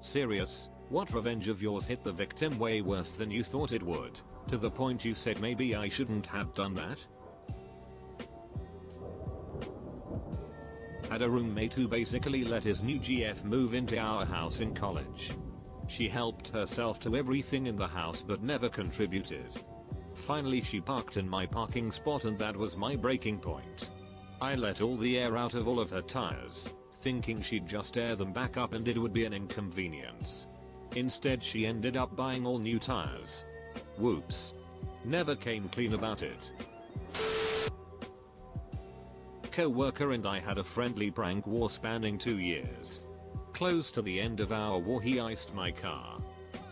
Serious? What revenge of yours hit the victim way worse than you thought it would, to the point you said maybe I shouldn't have done that? Had a roommate who basically let his new GF move into our house in college. She helped herself to everything in the house but never contributed. Finally she parked in my parking spot and that was my breaking point. I let all the air out of all of her tires, thinking she'd just air them back up and it would be an inconvenience. Instead she ended up buying all new tires. Whoops. Never came clean about it. Coworker and I had a friendly prank war spanning 2 years. Close to the end of our war he iced my car.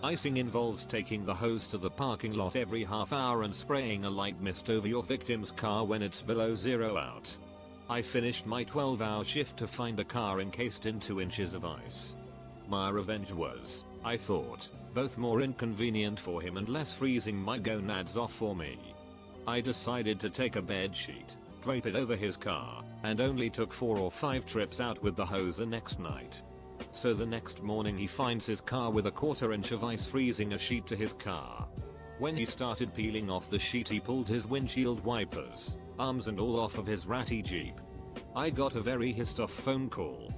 Icing involves taking the hose to the parking lot every half hour and spraying a light mist over your victim's car when it's below 0 out. I finished my 12-hour shift to find a car encased in 2 inches of ice. My revenge was, I thought, both more inconvenient for him and less freezing my gonads off for me. I decided to take a bed sheet, drape it over his car, and only took 4 or 5 trips out with the hose the next night. So the next morning he finds his car with a 1/4 inch of ice freezing a sheet to his car. When he started peeling off the sheet he pulled his windshield wipers, arms and all off of his ratty Jeep. I got a very pissed off phone call.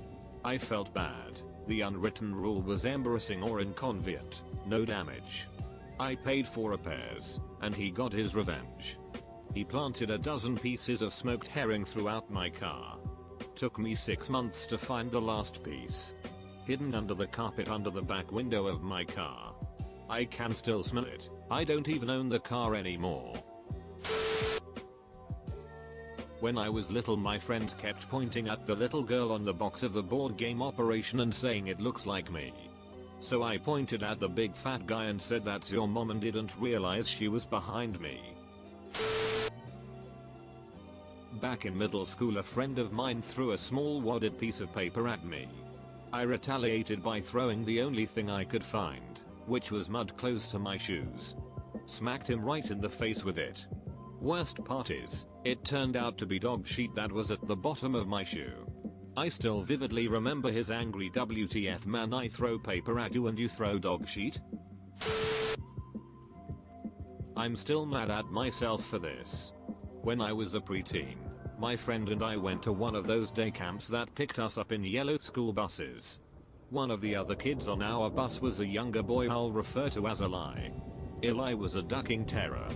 I felt bad. The unwritten rule was embarrassing or inconvenient, no damage. I paid for repairs, and he got his revenge. He planted a dozen pieces of smoked herring throughout my car. Took me 6 months to find the last piece. Hidden under the carpet under the back window of my car. I can still smell it. I don't even own the car anymore. When I was little my friends kept pointing at the little girl on the box of the board game Operation and saying it looks like me. So I pointed at the big fat guy and said that's your mom and didn't realize she was behind me. Back in middle school a friend of mine threw a small wadded piece of paper at me. I retaliated by throwing the only thing I could find, which was mud close to my shoes. Smacked him right in the face with it. Worst part is, it turned out to be dog shit that was at the bottom of my shoe. I still vividly remember his angry "WTF man, I throw paper at you and you throw dog shit?" I'm still mad at myself for this. When I was a preteen, my friend and I went to one of those day camps that picked us up in yellow school buses. One of the other kids on our bus was a younger boy I'll refer to as Eli. Eli was a ducking terror.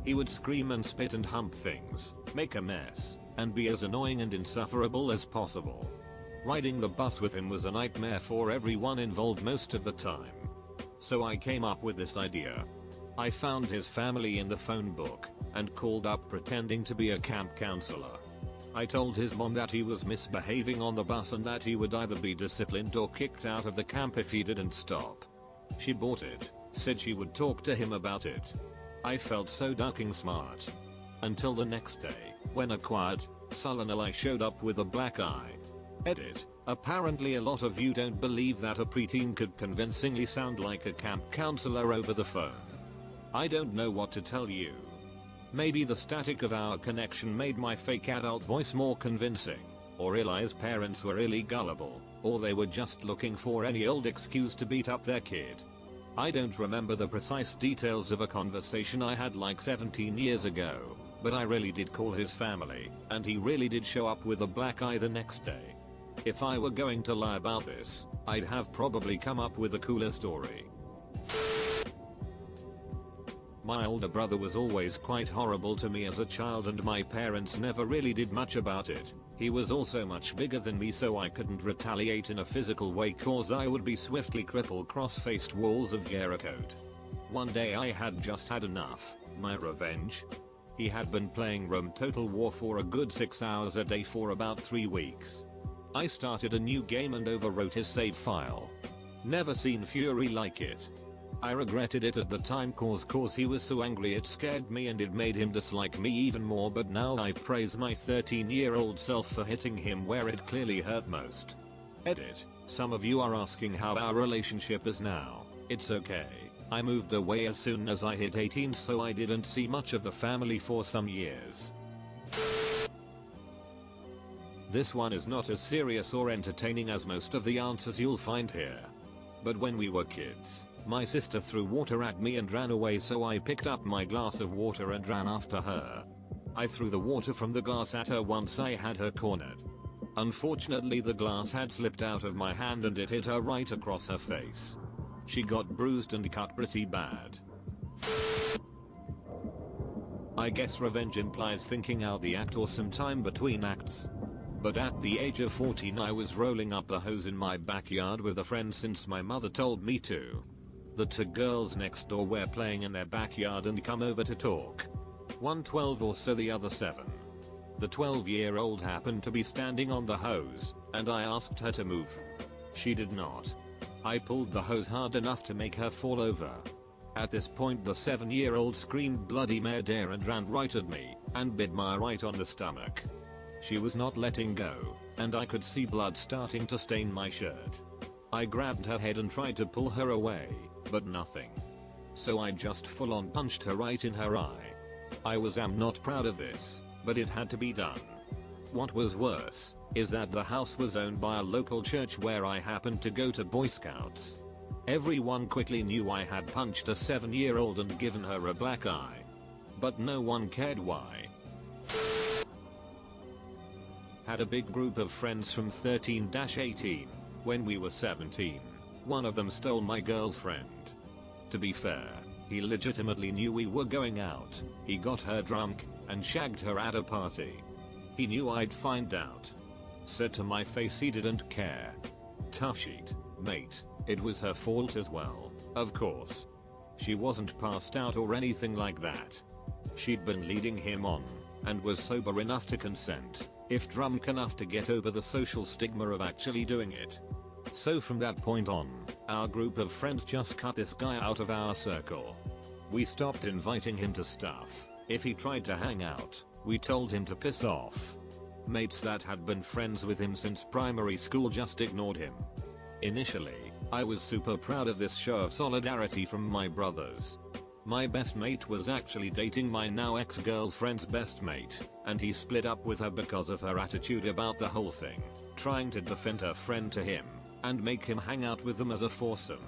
He would scream and spit and hump things, make a mess, and be as annoying and insufferable as possible. Riding the bus with him was a nightmare for everyone involved most of the time. So I came up with this idea. I found his family in the phone book and called up pretending to be a camp counselor. I told his mom that he was misbehaving on the bus and that he would either be disciplined or kicked out of the camp if he didn't stop. She bought it, said she would talk to him about it. I felt so ducking smart. Until the next day, when a quiet, sullen Eli showed up with a black eye. Edit. Apparently a lot of you don't believe that a preteen could convincingly sound like a camp counselor over the phone. I don't know what to tell you. Maybe the static of our connection made my fake adult voice more convincing, or Eli's parents were really gullible, or they were just looking for any old excuse to beat up their kid. I don't remember the precise details of a conversation I had like 17 years ago, but I really did call his family, and he really did show up with a black eye the next day. If I were going to lie about this, I'd have probably come up with a cooler story. My older brother was always quite horrible to me as a child and my parents never really did much about it. He was also much bigger than me so I couldn't retaliate in a physical way cause I would be swiftly crippled cross-faced walls of Jericho. One day I had just had enough, my revenge. He had been playing Rome Total War for a good 6 hours a day for about 3 weeks. I started a new game and overwrote his save file. Never seen fury like it. I regretted it at the time cause he was so angry it scared me and it made him dislike me even more, but now I praise my 13-year-old self for hitting him where it clearly hurt most. Edit. Some of you are asking how our relationship is now. It's okay. I moved away as soon as I hit 18 so I didn't see much of the family for some years. This one is not as serious or entertaining as most of the answers you'll find here. But when we were kids, my sister threw water at me and ran away, so I picked up my glass of water and ran after her. I threw the water from the glass at her once I had her cornered. Unfortunately, the glass had slipped out of my hand and it hit her right across her face. She got bruised and cut pretty bad. I guess revenge implies thinking out the act or some time between acts. But at the age of 14 I was rolling up the hose in my backyard with a friend since my mother told me to. The two girls next door were playing in their backyard and come over to talk. One 12 or so, the other 7. The 12-year-old happened to be standing on the hose, and I asked her to move. She did not. I pulled the hose hard enough to make her fall over. At this point the 7-year-old screamed bloody murder and ran right at me, and bit me right on the stomach. She was not letting go, and I could see blood starting to stain my shirt. I grabbed her head and tried to pull her away, but nothing. So I just full on punched her right in her eye. I am not proud of this, but it had to be done. What was worse, is that the house was owned by a local church where I happened to go to Boy Scouts. Everyone quickly knew I had punched a 7-year-old and given her a black eye. But no one cared why. Had a big group of friends from 13-18. When we were 17, one of them stole my girlfriend. To be fair, he legitimately knew we were going out. He got her drunk and shagged her at a party. He knew I'd find out. Said to my face he didn't care. Tough shit, mate, it was her fault as well, of course. She wasn't passed out or anything like that. She'd been leading him on, and was sober enough to consent, if drunk enough to get over the social stigma of actually doing it. So from that point on, our group of friends just cut this guy out of our circle. We stopped inviting him to stuff. If he tried to hang out, we told him to piss off. Mates that had been friends with him since primary school just ignored him. Initially, I was super proud of this show of solidarity from my brothers. My best mate was actually dating my now ex-girlfriend's best mate, and he split up with her because of her attitude about the whole thing, trying to defend her friend to him, and make him hang out with them as a foursome.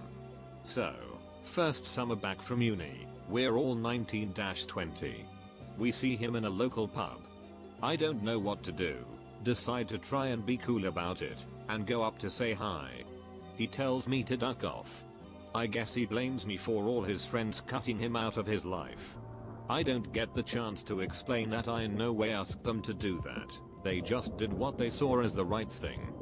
So, first summer back from uni, we're all 19-20. We see him in a local pub. I don't know what to do, decide to try and be cool about it, and go up to say hi. He tells me to duck off. I guess he blames me for all his friends cutting him out of his life. I don't get the chance to explain that I in no way asked them to do that, they just did what they saw as the right thing.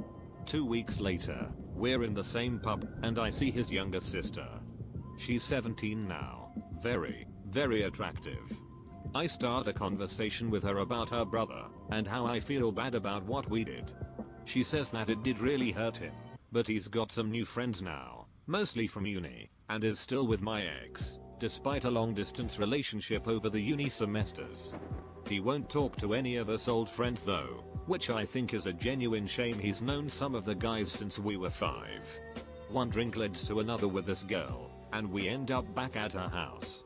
2 weeks later, we're in the same pub, and I see his younger sister. She's 17 now, very, very attractive. I start a conversation with her about her brother, and how I feel bad about what we did. She says that it did really hurt him, but he's got some new friends now, mostly from uni, and is still with my ex, despite a long distance relationship over the uni semesters. He won't talk to any of us old friends though, which I think is a genuine shame. He's known some of the guys since we were 5. One drink leads to another with this girl, and we end up back at her house.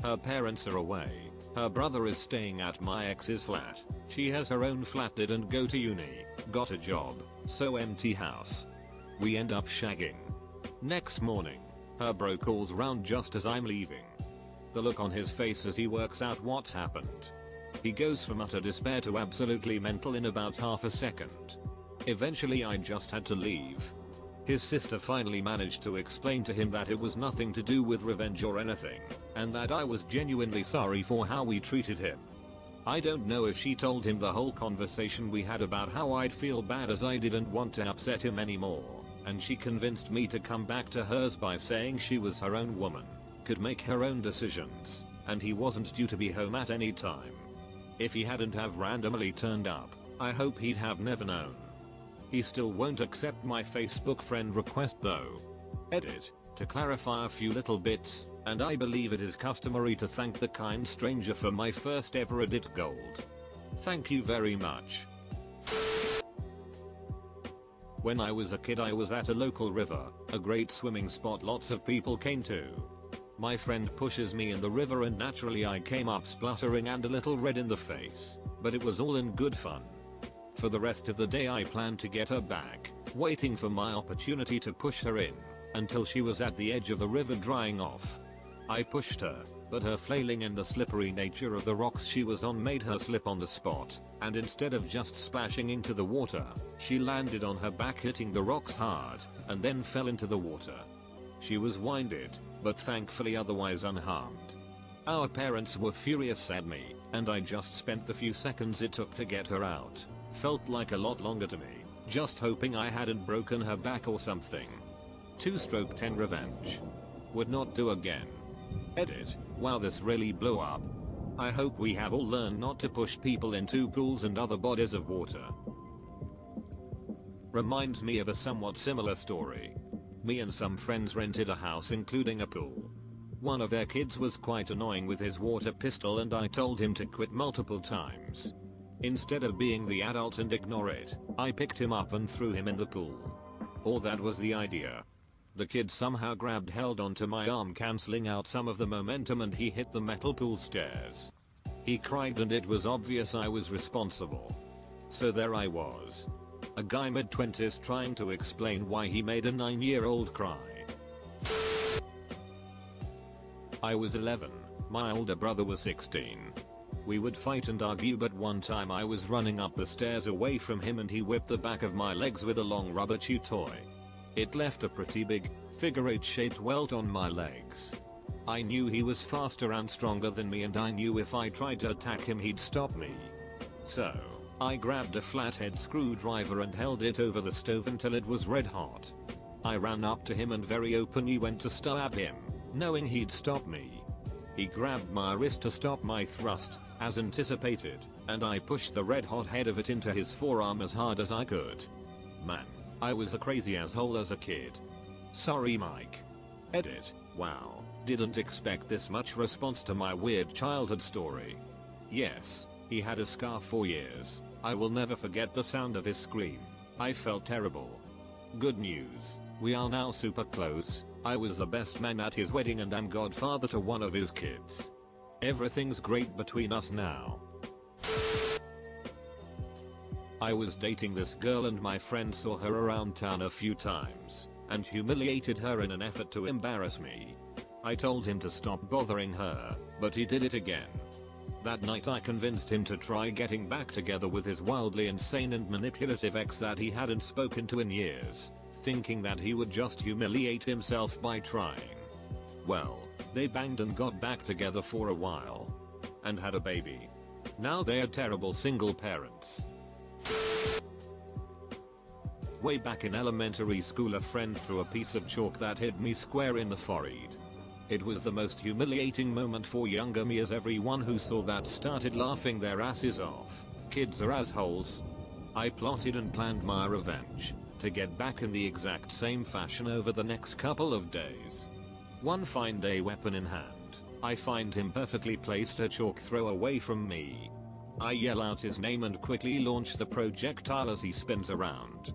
Her parents are away, her brother is staying at my ex's flat, she has her own flat, didn't go to uni, got a job, so empty house. We end up shagging. Next morning, her bro calls round just as I'm leaving. The look on his face as he works out what's happened. He goes from utter despair to absolutely mental in about half a second. Eventually I just had to leave. His sister finally managed to explain to him that it was nothing to do with revenge or anything, and that I was genuinely sorry for how we treated him. I don't know if she told him the whole conversation we had about how I'd feel bad as I didn't want to upset him anymore, and she convinced me to come back to hers by saying she was her own woman, could make her own decisions, and he wasn't due to be home at any time. If he hadn't have randomly turned up, I hope he'd have never known. He still won't accept my Facebook friend request though. Edit, to clarify a few little bits, and I believe it is customary to thank the kind stranger for my first ever edit gold. Thank you very much. When I was a kid I was at a local river, a great swimming spot lots of people came to. My friend pushes me in the river and naturally I came up spluttering and a little red in the face, but it was all in good fun. For the rest of the day I planned to get her back, waiting for my opportunity to push her in. until she was at the edge of the river drying off. I pushed her, but her flailing and the slippery nature of the rocks she was on made her slip on the spot, and instead of just splashing into the water, she landed on her back hitting the rocks hard, and then fell into the water. She was winded, but thankfully otherwise unharmed. Our parents were furious at me, and I just spent the few seconds it took to get her out. Felt like a lot longer to me, just hoping I hadn't broken her back or something. 2/10 revenge. Would not do again. Edit. Wow, this really blew up. I hope we have all learned not to push people into pools and other bodies of water. Reminds me of a somewhat similar story. Me and some friends rented a house including a pool. One of their kids was quite annoying with his water pistol and I told him to quit multiple times. Instead of being the adult and ignore it, I picked him up and threw him in the pool. Or that was the idea. The kid somehow held onto my arm, cancelling out some of the momentum, and he hit the metal pool stairs. He cried and it was obvious I was responsible. So there I was. A guy mid-20s trying to explain why he made a 9-year-old cry. I was 11, my older brother was 16. We would fight and argue, but one time I was running up the stairs away from him and he whipped the back of my legs with a long rubber chew toy. It left a pretty big, figure-8-shaped welt on my legs. I knew he was faster and stronger than me, and I knew if I tried to attack him he'd stop me. So, I grabbed a flathead screwdriver and held it over the stove until it was red hot. I ran up to him and very openly went to stab him, knowing he'd stop me. He grabbed my wrist to stop my thrust, as anticipated, and I pushed the red hot head of it into his forearm as hard as I could. Man, I was a crazy asshole as a kid. Sorry Mike. Edit. Wow, didn't expect this much response to my weird childhood story. Yes, he had a scar for years. I will never forget the sound of his scream. I felt terrible. Good news, we are now super close. I was the best man at his wedding and I'm godfather to one of his kids. Everything's great between us now. I was dating this girl and my friend saw her around town a few times and humiliated her in an effort to embarrass me. I told him to stop bothering her, but he did it again. That night I convinced him to try getting back together with his wildly insane and manipulative ex that he hadn't spoken to in years, thinking that he would just humiliate himself by trying. Well, they banged and got back together for a while. And had a baby. Now they're terrible single parents. Way back in elementary school, a friend threw a piece of chalk that hit me square in the forehead. It was the most humiliating moment for younger me, as everyone who saw that started laughing their asses off. Kids are assholes. I plotted and planned my revenge, to get back in the exact same fashion over the next couple of days. One fine day, weapon in hand, I find him perfectly placed a chalk throw away from me. I yell out his name and quickly launch the projectile as he spins around.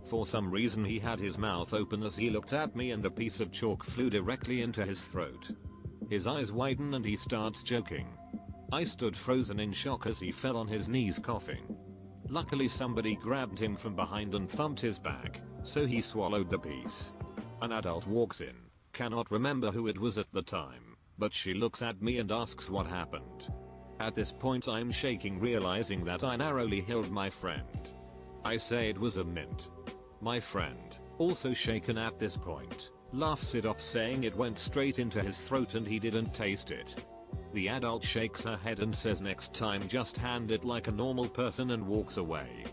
For some reason he had his mouth open as he looked at me and the piece of chalk flew directly into his throat. His eyes widen and he starts choking. I stood frozen in shock as he fell on his knees coughing. Luckily somebody grabbed him from behind and thumped his back, so he swallowed the piece. An adult walks in, cannot remember who it was at the time, but she looks at me and asks what happened. At this point I'm shaking, realizing that I narrowly killed my friend. I say it was a mint. My friend, also shaken at this point, laughs it off, saying it went straight into his throat and he didn't taste it. The adult shakes her head and says next time just hand it like a normal person and walks away.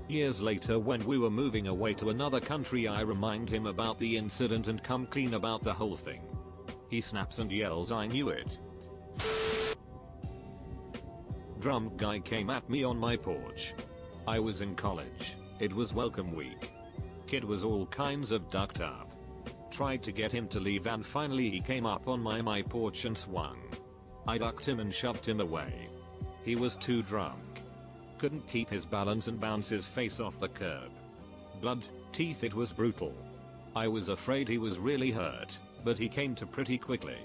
Years later, when we were moving away to another country, I remind him about the incident and come clean about the whole thing. He snaps and yells, "I knew it." Drunk guy came at me on my porch. I was in college. It was welcome week. Kid was all kinds of ducked up. Tried to get him to leave and finally he came up on my porch and swung. I ducked him and shoved him away. He was too drunk. Couldn't keep his balance and bounce his face off the curb. Blood, teeth, it was brutal. I was afraid he was really hurt, but he came to pretty quickly.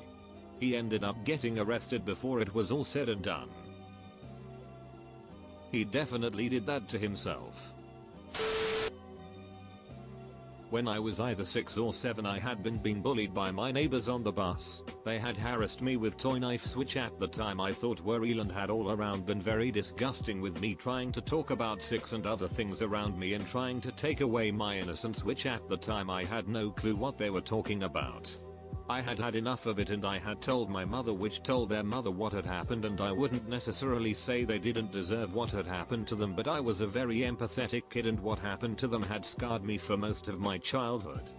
He ended up getting arrested before it was all said and done. He definitely did that to himself. When I was either 6 or 7 I had been being bullied by my neighbors on the bus. They had harassed me with toy knives which at the time I thought were real and had all around been very disgusting, with me trying to talk about sex and other things around me and trying to take away my innocence, which at the time I had no clue what they were talking about. I had had enough of it and I had told my mother, which told their mother what had happened, and I wouldn't necessarily say they didn't deserve what had happened to them, but I was a very empathetic kid and what happened to them had scarred me for most of my childhood.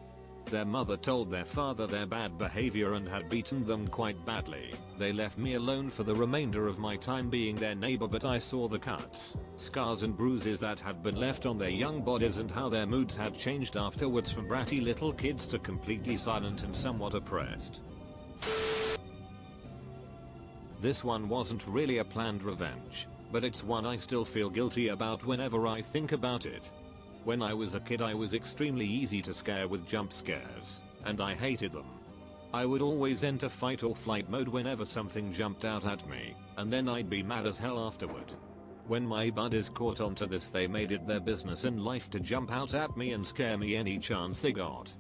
Their mother told their father their bad behavior and had beaten them quite badly. They left me alone for the remainder of my time being their neighbor, but I saw the cuts, scars and bruises that had been left on their young bodies and how their moods had changed afterwards, from bratty little kids to completely silent and somewhat oppressed. This one wasn't really a planned revenge, but it's one I still feel guilty about whenever I think about it. When I was a kid I was extremely easy to scare with jump scares, and I hated them. I would always enter fight or flight mode whenever something jumped out at me, and then I'd be mad as hell afterward. When my buddies caught onto this, they made it their business in life to jump out at me and scare me any chance they got.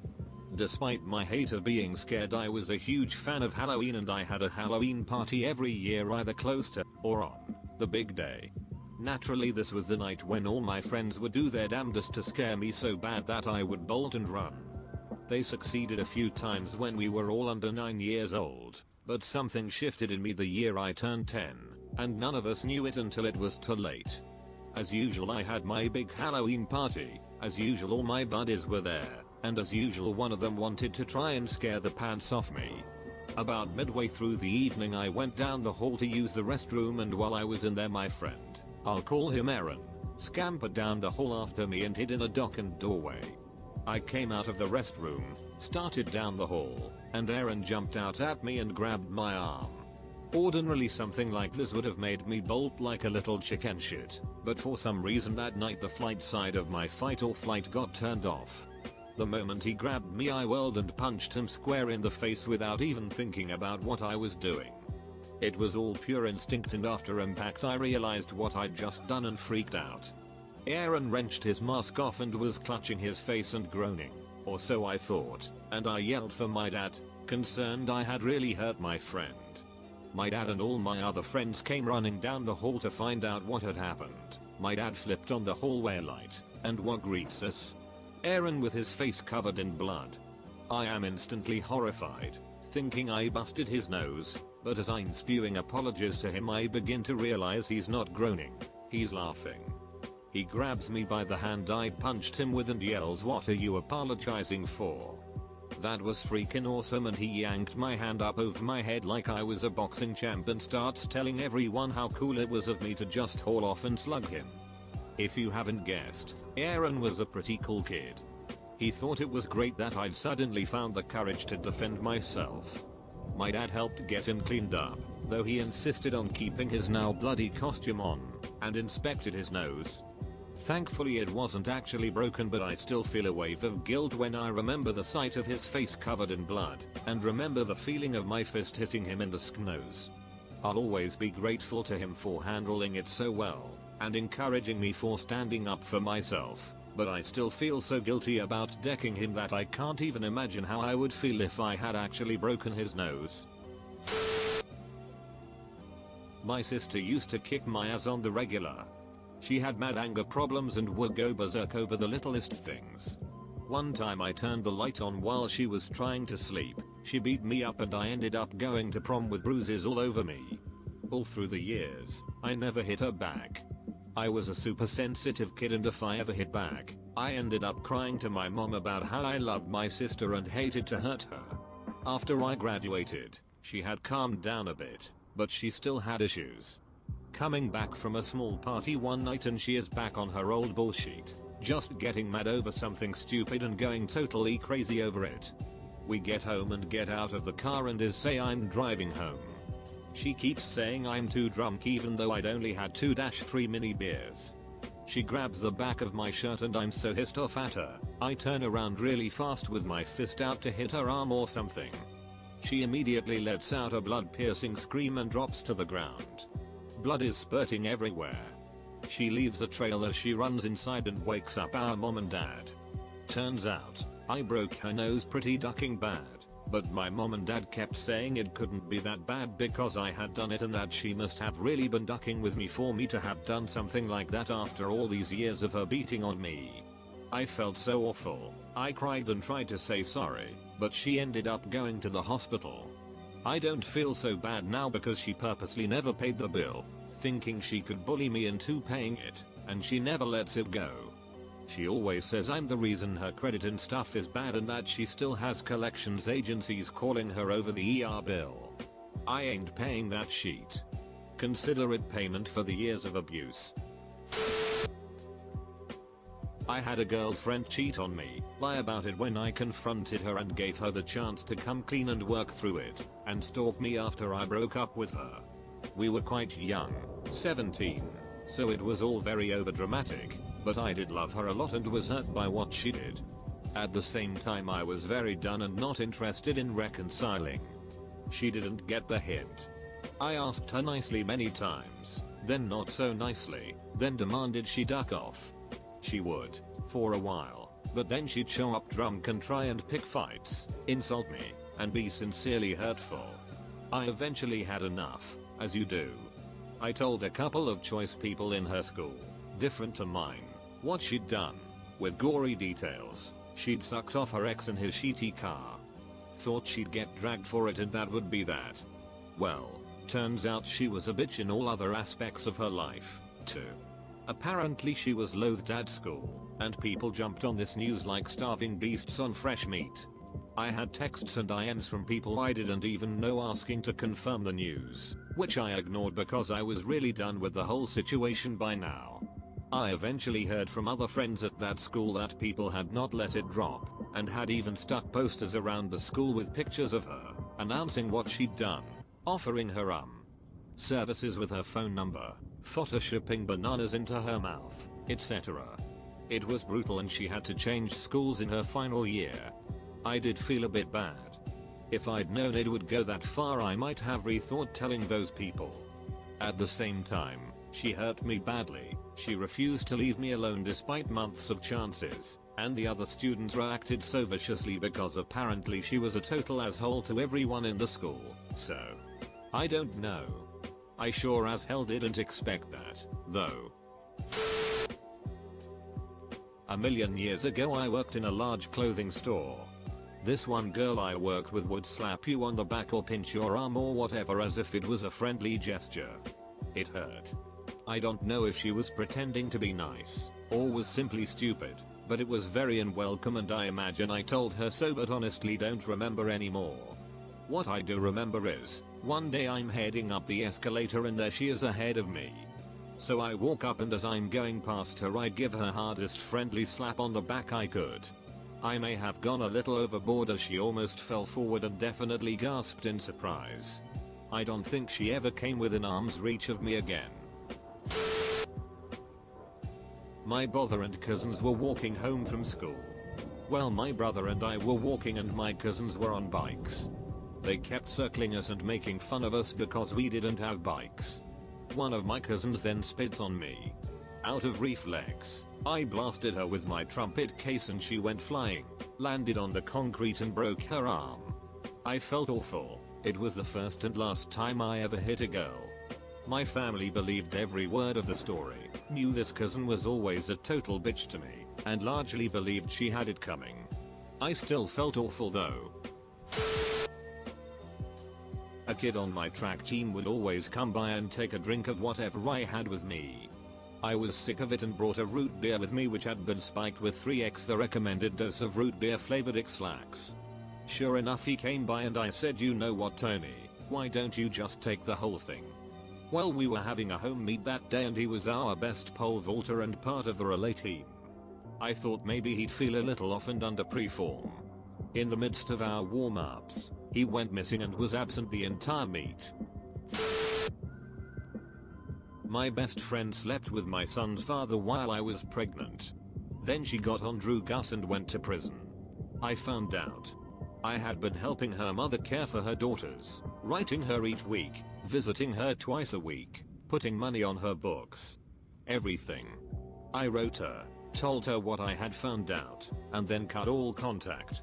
Despite my hate of being scared, I was a huge fan of Halloween and I had a Halloween party every year, either close to or on the big day. Naturally, this was the night when all my friends would do their damnedest to scare me so bad that I would bolt and run. They succeeded a few times when we were all under 9 years old, but something shifted in me the year I turned 10, and none of us knew it until it was too late. As usual, I had my big Halloween party. As usual, all my buddies were there, and as usual one of them wanted to try and scare the pants off me. About midway through the evening I went down the hall to use the restroom, and while I was in there my friend, I'll call him Aaron, scampered down the hall after me and hid in a darkened doorway. I came out of the restroom, started down the hall, and Aaron jumped out at me and grabbed my arm. Ordinarily something like this would have made me bolt like a little chicken shit, but for some reason that night the flight side of my fight or flight got turned off. The moment he grabbed me I whirled and punched him square in the face without even thinking about what I was doing. It was all pure instinct, and after impact I realized what I'd just done and freaked out. Aaron wrenched his mask off and was clutching his face and groaning, or so I thought, and I yelled for my dad, concerned I had really hurt my friend. My dad and all my other friends came running down the hall to find out what had happened. My dad flipped on the hallway light, and what greets us? Aaron with his face covered in blood. I am instantly horrified, thinking I busted his nose, but as I'm spewing apologies to him I begin to realize he's not groaning, he's laughing. He grabs me by the hand I punched him with and yells, "What are you apologizing for?" That was freaking awesome, and he yanked my hand up over my head like I was a boxing champ and starts telling everyone how cool it was of me to just haul off and slug him. If you haven't guessed, Aaron was a pretty cool kid. He thought it was great that I'd suddenly found the courage to defend myself. My dad helped get him cleaned up, though he insisted on keeping his now bloody costume on, and inspected his nose. Thankfully it wasn't actually broken, but I still feel a wave of guilt when I remember the sight of his face covered in blood, and remember the feeling of my fist hitting him in the nose. I'll always be grateful to him for handling it so well, and encouraging me for standing up for myself, but I still feel so guilty about decking him that I can't even imagine how I would feel if I had actually broken his nose. My sister used to kick my ass on the regular. She had mad anger problems and would go berserk over the littlest things. One time I turned the light on while she was trying to sleep. She beat me up and I ended up going to prom with bruises all over me. All through the years, I never hit her back. I was a super sensitive kid, and if I ever hit back, I ended up crying to my mom about how I loved my sister and hated to hurt her. After I graduated, she had calmed down a bit, but she still had issues. Coming back from a small party one night and she is back on her old bullshit, just getting mad over something stupid and going totally crazy over it. We get home and get out of the car and say I'm driving home. She keeps saying I'm too drunk even though I'd only had 2-3 mini beers. She grabs the back of my shirt and I'm so pissed off at her, I turn around really fast with my fist out to hit her arm or something. She immediately lets out a blood-piercing scream and drops to the ground. Blood is spurting everywhere. She leaves a trail as she runs inside and wakes up our mom and dad. Turns out, I broke her nose pretty ducking bad, but my mom and dad kept saying it couldn't be that bad because I had done it and that she must have really been ducking with me for me to have done something like that after all these years of her beating on me. I felt so awful. I cried and tried to say sorry, but she ended up going to the hospital. I don't feel so bad now because she purposely never paid the bill, thinking she could bully me into paying it, and she never lets it go. She always says I'm the reason her credit and stuff is bad and that she still has collections agencies calling her over the ER bill. I ain't paying that shit. Consider it payment for the years of abuse. I had a girlfriend cheat on me, lie about it when I confronted her and gave her the chance to come clean and work through it, and stalk me after I broke up with her. We were quite young, 17, so it was all very overdramatic, but I did love her a lot and was hurt by what she did. At the same time I was very done and not interested in reconciling. She didn't get the hint. I asked her nicely many times, then not so nicely, then demanded she duck off. She would, for a while, but then she'd show up drunk and try and pick fights, insult me, and be sincerely hurtful. I eventually had enough, as you do. I told a couple of choice people in her school, different to mine, what she'd done, with gory details. She'd sucked off her ex in his shitty car. Thought she'd get dragged for it and that would be that. Well, turns out she was a bitch in all other aspects of her life, too. Apparently she was loathed at school, and people jumped on this news like starving beasts on fresh meat. I had texts and IMs from people I didn't even know asking to confirm the news, which I ignored because I was really done with the whole situation by now. I eventually heard from other friends at that school that people had not let it drop, and had even stuck posters around the school with pictures of her, announcing what she'd done, offering her services with her phone number, photoshopping bananas into her mouth, etc. It was brutal and she had to change schools in her final year. I did feel a bit bad. If I'd known it would go that far I might have rethought telling those people. At the same time, she hurt me badly. She refused to leave me alone despite months of chances, and the other students reacted so viciously because apparently she was a total asshole to everyone in the school, so I don't know. I sure as hell didn't expect that, though. A million years ago I worked in a large clothing store. This one girl I worked with would slap you on the back or pinch your arm or whatever as if it was a friendly gesture. It hurt. I don't know if she was pretending to be nice, or was simply stupid, but it was very unwelcome and I imagine I told her so but honestly don't remember anymore. What I do remember is, one day I'm heading up the escalator and there she is ahead of me. So I walk up and as I'm going past her I give her hardest friendly slap on the back I could. I may have gone a little overboard as she almost fell forward and definitely gasped in surprise. I don't think she ever came within arm's reach of me again. My brother and cousins were walking home from school. Well, my brother and I were walking and my cousins were on bikes. They kept circling us and making fun of us because we didn't have bikes. One of my cousins then spits on me. Out of reflex, I blasted her with my trumpet case and she went flying, landed on the concrete and broke her arm. I felt awful. It was the first and last time I ever hit a girl. My family believed every word of the story, knew this cousin was always a total bitch to me, and largely believed she had it coming. I still felt awful though. A kid on my track team would always come by and take a drink of whatever I had with me. I was sick of it and brought a root beer with me which had been spiked with 3x the recommended dose of root beer flavored X-Lax. Sure enough he came by and I said, you know what Tony, why don't you just take the whole thing? Well, we were having a home meet that day and he was our best pole vaulter and part of the relay team. I thought maybe he'd feel a little off and under pre-form. In the midst of our warm-ups, he went missing and was absent the entire meet. My best friend slept with my son's father while I was pregnant. Then she got on drugs and went to prison. I found out. I had been helping her mother care for her daughters, writing her each week, visiting her twice a week, putting money on her books. Everything. I wrote her, told her what I had found out, and then cut all contact.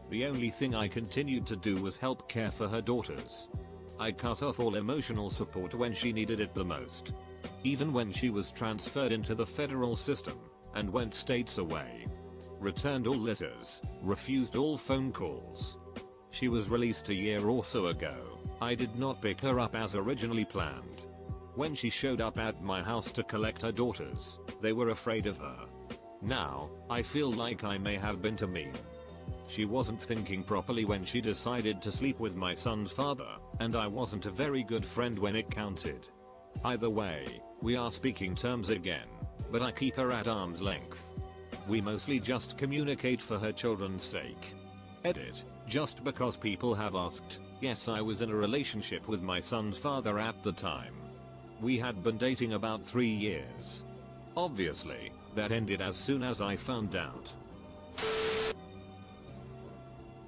The only thing I continued to do was help care for her daughters. I cut off all emotional support when she needed it the most. Even when she was transferred into the federal system, and went states away. Returned all letters, refused all phone calls. She was released a year or so ago. I did not pick her up as originally planned. When she showed up at my house to collect her daughters, they were afraid of her. Now, I feel like I may have been too mean. She wasn't thinking properly when she decided to sleep with my son's father, and I wasn't a very good friend when it counted. Either way, we are speaking terms again, but I keep her at arm's length. We mostly just communicate for her children's sake. Edit. Just because people have asked, yes, I was in a relationship with my son's father at the time. We had been dating about 3 years. Obviously, that ended as soon as I found out.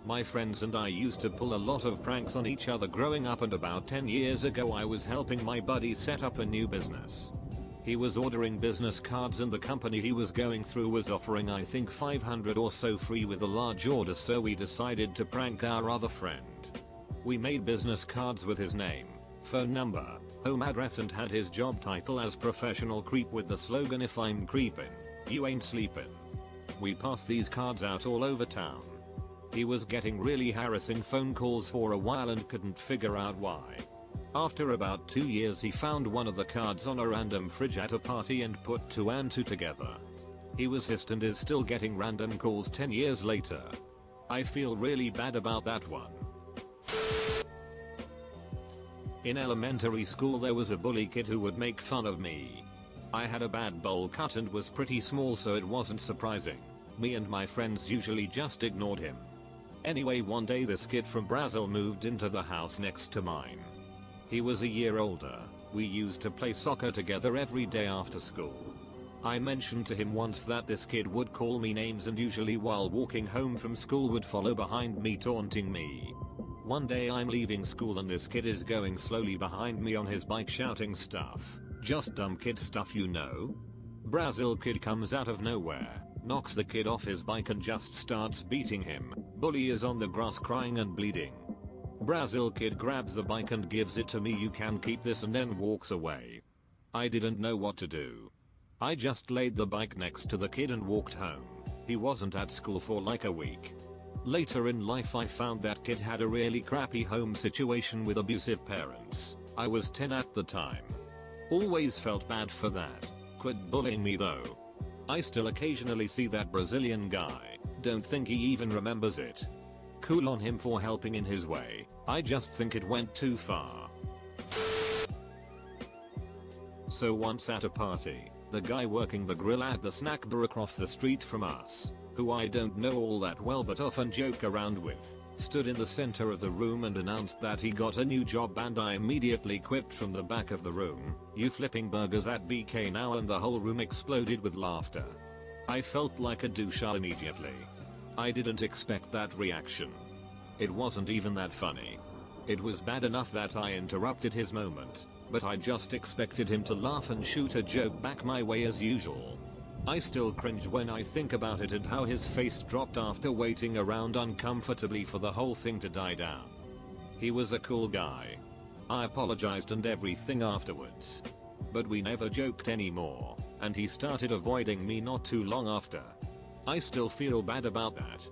My friends and I used to pull a lot of pranks on each other growing up, and about 10 years ago I was helping my buddy set up a new business. He was ordering business cards and the company he was going through was offering I think 500 or so free with a large order, so we decided to prank our other friend. We made business cards with his name, phone number, home address, and had his job title as professional creep with the slogan, "If I'm creepin', you ain't sleepin'." We passed these cards out all over town. He was getting really harassing phone calls for a while and couldn't figure out why. After about 2 years he found one of the cards on a random fridge at a party and put 2 and 2 together. He was pissed and is still getting random calls 10 years later. I feel really bad about that one. In elementary school there was a bully kid who would make fun of me. I had a bad bowl cut and was pretty small, so it wasn't surprising. Me and my friends usually just ignored him. Anyway, one day this kid from Brazil moved into the house next to mine. He was a year older. We used to play soccer together every day after school. I mentioned to him once that this kid would call me names and usually while walking home from school would follow behind me taunting me. One day I'm leaving school and this kid is going slowly behind me on his bike shouting stuff. Just dumb kid stuff, you know. Brazil kid comes out of nowhere, knocks the kid off his bike and just starts beating him. Bully is on the grass crying and bleeding. Brazil kid grabs the bike and gives it to me. "You can keep this," and then walks away. I didn't know what to do. I just laid the bike next to the kid and walked home. He wasn't at school for like a week. Later in life I found that kid had a really crappy home situation with abusive parents. I was 10 at the time. Always felt bad for that. Quit bullying me though. I still occasionally see that Brazilian guy. Don't think he even remembers it. Cool on him for helping in his way. I just think it went too far. So once at a party, the guy working the grill at the snack bar across the street from us, who I don't know all that well but often joke around with, stood in the center of the room and announced that he got a new job, and I immediately quipped from the back of the room, "You flipping burgers at BK now?" and the whole room exploded with laughter. I felt like a douche immediately. I didn't expect that reaction. It wasn't even that funny. It was bad enough that I interrupted his moment, but I just expected him to laugh and shoot a joke back my way as usual. I still cringe when I think about it and how his face dropped after waiting around uncomfortably for the whole thing to die down. He was a cool guy. I apologized and everything afterwards. But we never joked anymore, and he started avoiding me not too long after. I still feel bad about that.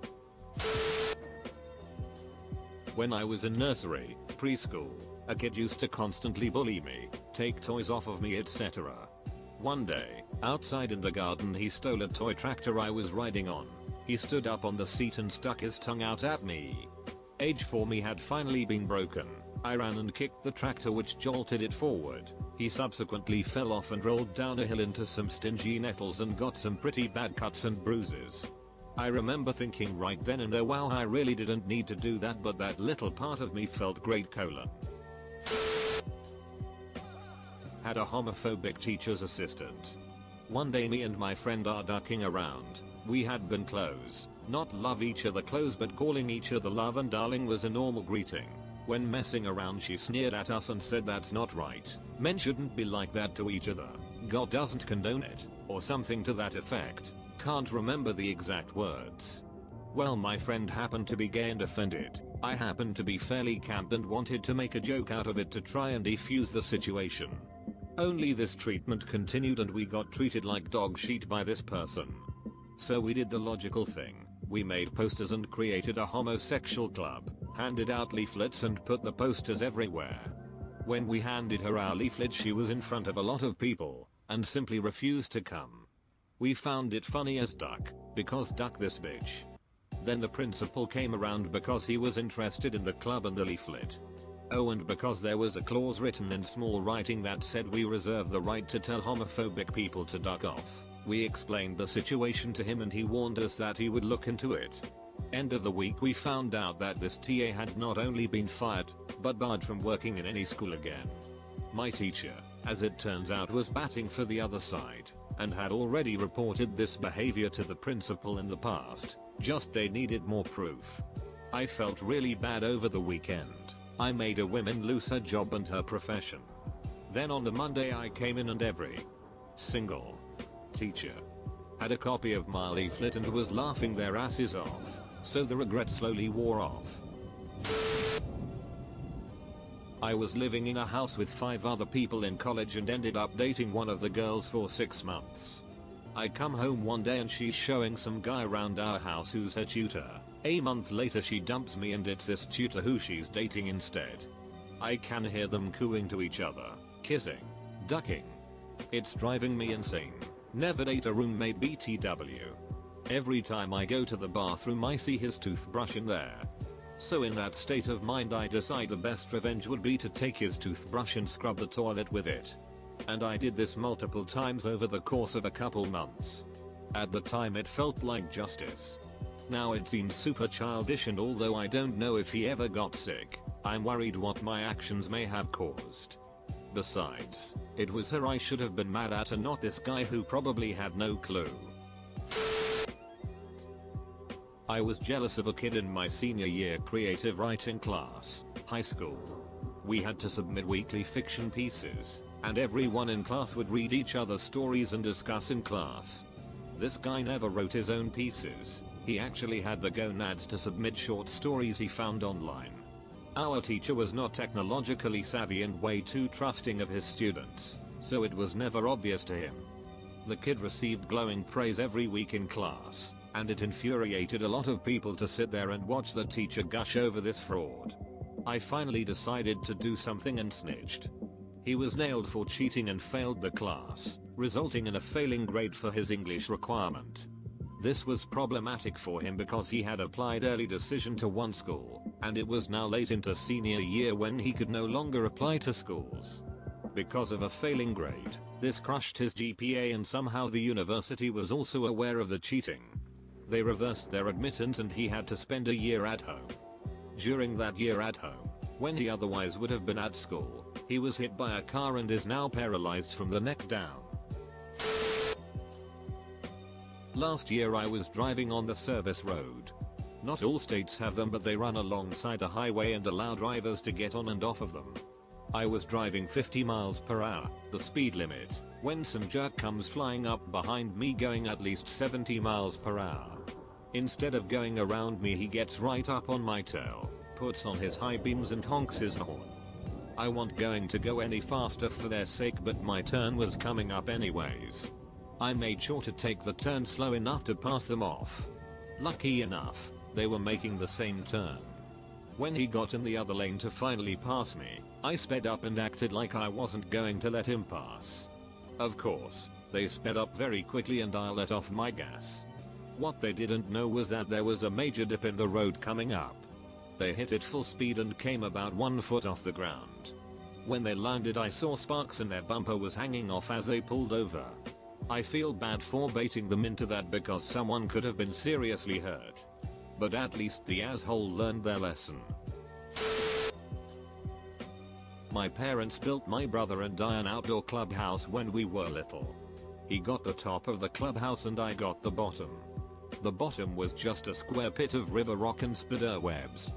When I was in nursery, preschool, a kid used to constantly bully me, take toys off of me, etc. One day, outside in the garden, he stole a toy tractor I was riding on. He stood up on the seat and stuck his tongue out at me. Age 4 me had finally been broken. I ran and kicked the tractor, which jolted it forward. He subsequently fell off and rolled down a hill into some stingy nettles and got some pretty bad cuts and bruises. I remember thinking right then and there, wow, I really didn't need to do that, but that little part of me felt great. Had a homophobic teacher's assistant. One day me and my friend are ducking around. We had been close, not love each other close, but calling each other love and darling was a normal greeting. When messing around she sneered at us and said that's not right. Men shouldn't be like that to each other. God doesn't condone it, or something to that effect. Can't remember the exact words. Well, my friend happened to be gay and offended. I happened to be fairly camp and wanted to make a joke out of it to try and defuse the situation. Only this treatment continued and we got treated like dog shit by this person. So we did the logical thing. We made posters and created a homosexual club, handed out leaflets and put the posters everywhere. When we handed her our leaflet, she was in front of a lot of people and simply refused to come. We found it funny as duck, because duck this bitch. Then the principal came around because he was interested in the club and the leaflet. Oh, and because there was a clause written in small writing that said we reserve the right to tell homophobic people to duck off. We explained the situation to him and he warned us that he would look into it. End of the week we found out that this TA had not only been fired, but barred from working in any school again. My teacher, as it turns out, was batting for the other side, and had already reported this behavior to the principal in the past, just they needed more proof. I felt really bad over the weekend. I made a woman lose her job and her profession. Then on the Monday I came in and every single teacher had a copy of my leaflet and was laughing their asses off, so the regret slowly wore off. I was living in a house with 5 other people in college and ended up dating one of the girls for 6 months. I come home one day and she's showing some guy around our house who's her tutor. A month later she dumps me and it's this tutor who she's dating instead. I can hear them cooing to each other, kissing, ducking. It's driving me insane. Never date a roommate BTW. Every time I go to the bathroom I see his toothbrush in there. So in that state of mind I decide the best revenge would be to take his toothbrush and scrub the toilet with it. And I did this multiple times over the course of a couple months. At the time it felt like justice. Now it seems super childish, and although I don't know if he ever got sick, I'm worried what my actions may have caused. Besides, it was her I should have been mad at and not this guy who probably had no clue. I was jealous of a kid in my senior year creative writing class, high school. We had to submit weekly fiction pieces, and everyone in class would read each other's stories and discuss in class. This guy never wrote his own pieces. He actually had the gonads to submit short stories he found online. Our teacher was not technologically savvy and way too trusting of his students, so it was never obvious to him. The kid received glowing praise every week in class, and it infuriated a lot of people to sit there and watch the teacher gush over this fraud. I finally decided to do something and snitched. He was nailed for cheating and failed the class, resulting in a failing grade for his English requirement. This was problematic for him because he had applied early decision to one school, and it was now late into senior year when he could no longer apply to schools. Because of a failing grade, this crushed his GPA, and somehow the university was also aware of the cheating. They reversed their admittance and he had to spend a year at home. During that year at home, when he otherwise would have been at school, he was hit by a car and is now paralyzed from the neck down. Last year I was driving on the service road. Not all states have them, but they run alongside a highway and allow drivers to get on and off of them. I was driving 50 miles per hour, the speed limit, when some jerk comes flying up behind me going at least 70 miles per hour. Instead of going around me, he gets right up on my tail, puts on his high beams and honks his horn. I wasn't going to go any faster for their sake, but my turn was coming up anyways. I made sure to take the turn slow enough to pass them off. Lucky enough, they were making the same turn. When he got in the other lane to finally pass me, I sped up and acted like I wasn't going to let him pass. Of course, they sped up very quickly and I let off my gas. What they didn't know was that there was a major dip in the road coming up. They hit it full speed and came about 1 foot off the ground. When they landed, I saw sparks and their bumper was hanging off as they pulled over. I feel bad for baiting them into that because someone could have been seriously hurt. But at least the asshole learned their lesson. My parents built my brother and I an outdoor clubhouse when we were little. He got the top of the clubhouse and I got the bottom. The bottom was just a square pit of river rock and spider webs.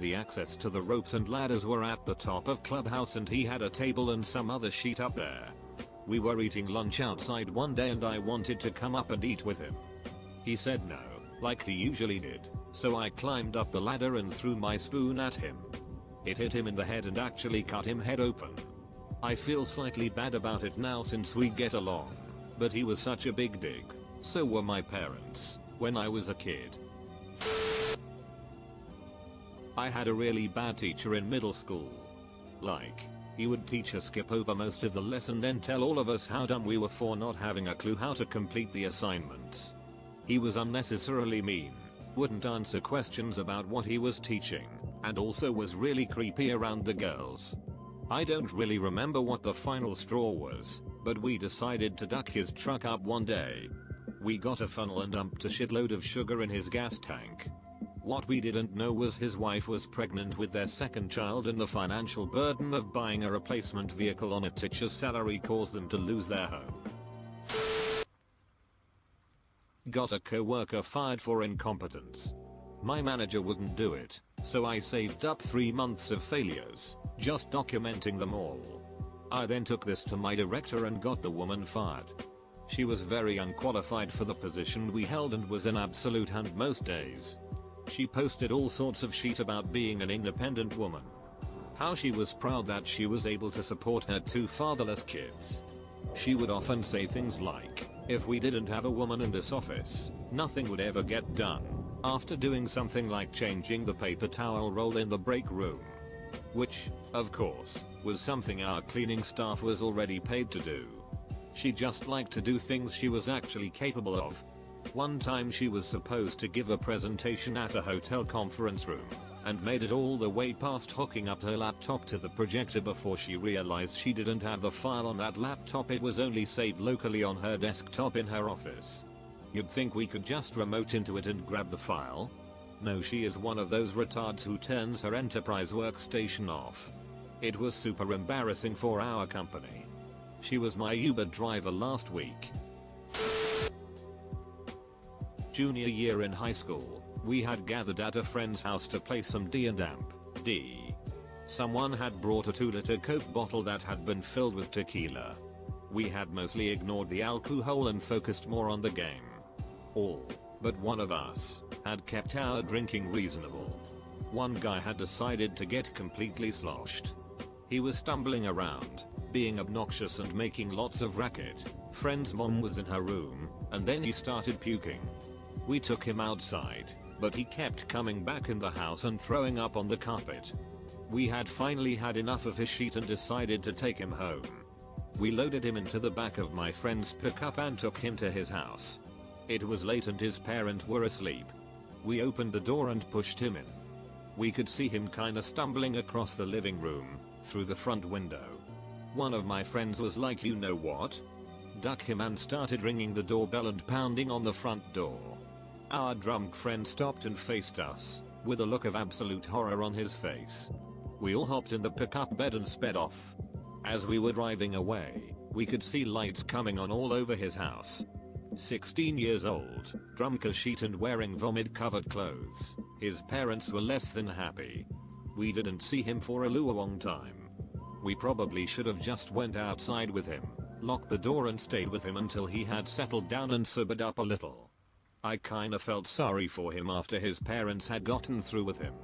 The access to the ropes and ladders were at the top of clubhouse and he had a table and some other shit up there. We were eating lunch outside one day and I wanted to come up and eat with him. He said no, like he usually did, so I climbed up the ladder and threw my spoon at him. It hit him in the head and actually cut him head open. I feel slightly bad about it now since we get along, but he was such a big dick, so were my parents, when I was a kid. I had a really bad teacher in middle school. Like, he would teach us skip over most of the lesson then tell all of us how dumb we were for not having a clue how to complete the assignments. He was unnecessarily mean, wouldn't answer questions about what he was teaching, and also was really creepy around the girls. I don't really remember what the final straw was, but we decided to duck his truck up one day. We got a funnel and dumped a shitload of sugar in his gas tank. What we didn't know was his wife was pregnant with their second child and the financial burden of buying a replacement vehicle on a teacher's salary caused them to lose their home. Got a coworker fired for incompetence. My manager wouldn't do it, so I saved up 3 months of failures, just documenting them all. I then took this to my director and got the woman fired. She was very unqualified for the position we held and was an absolute hunt most days. She posted all sorts of shit about being an independent woman. How she was proud that she was able to support her 2 fatherless kids. She would often say things like, if we didn't have a woman in this office, nothing would ever get done, after doing something like changing the paper towel roll in the break room. Which, of course, was something our cleaning staff was already paid to do. She just liked to do things she was actually capable of. One time she was supposed to give a presentation at a hotel conference room, and made it all the way past hooking up her laptop to the projector before she realized she didn't have the file on that laptop. It was only saved locally on her desktop in her office. You'd think we could just remote into it and grab the file? No, she is one of those retards who turns her enterprise workstation off. It was super embarrassing for our company. She was my Uber driver last week. Junior year in high school, we had gathered at a friend's house to play some D&D. Someone had brought a 2-liter Coke bottle that had been filled with tequila. We had mostly ignored the alcohol and focused more on the game. All but one of us had kept our drinking reasonable. One guy had decided to get completely sloshed. He was stumbling around, being obnoxious and making lots of racket. Friend's mom was in her room, and then he started puking. We took him outside, but he kept coming back in the house and throwing up on the carpet. We had finally had enough of his shit and decided to take him home. We loaded him into the back of my friend's pickup and took him to his house. It was late and his parents were asleep. We opened the door and pushed him in. We could see him kinda stumbling across the living room, through the front window. One of my friends was like, you know what? Duck him, and started ringing the doorbell and pounding on the front door. Our drunk friend stopped and faced us, with a look of absolute horror on his face. We all hopped in the pickup bed and sped off. As we were driving away, we could see lights coming on all over his house. 16 years old, drunk as shit and wearing vomit-covered clothes. His parents were less than happy. We didn't see him for a long time. We probably should have just went outside with him, locked the door and stayed with him until he had settled down and sobered up a little. I kinda felt sorry for him after his parents had gotten through with him.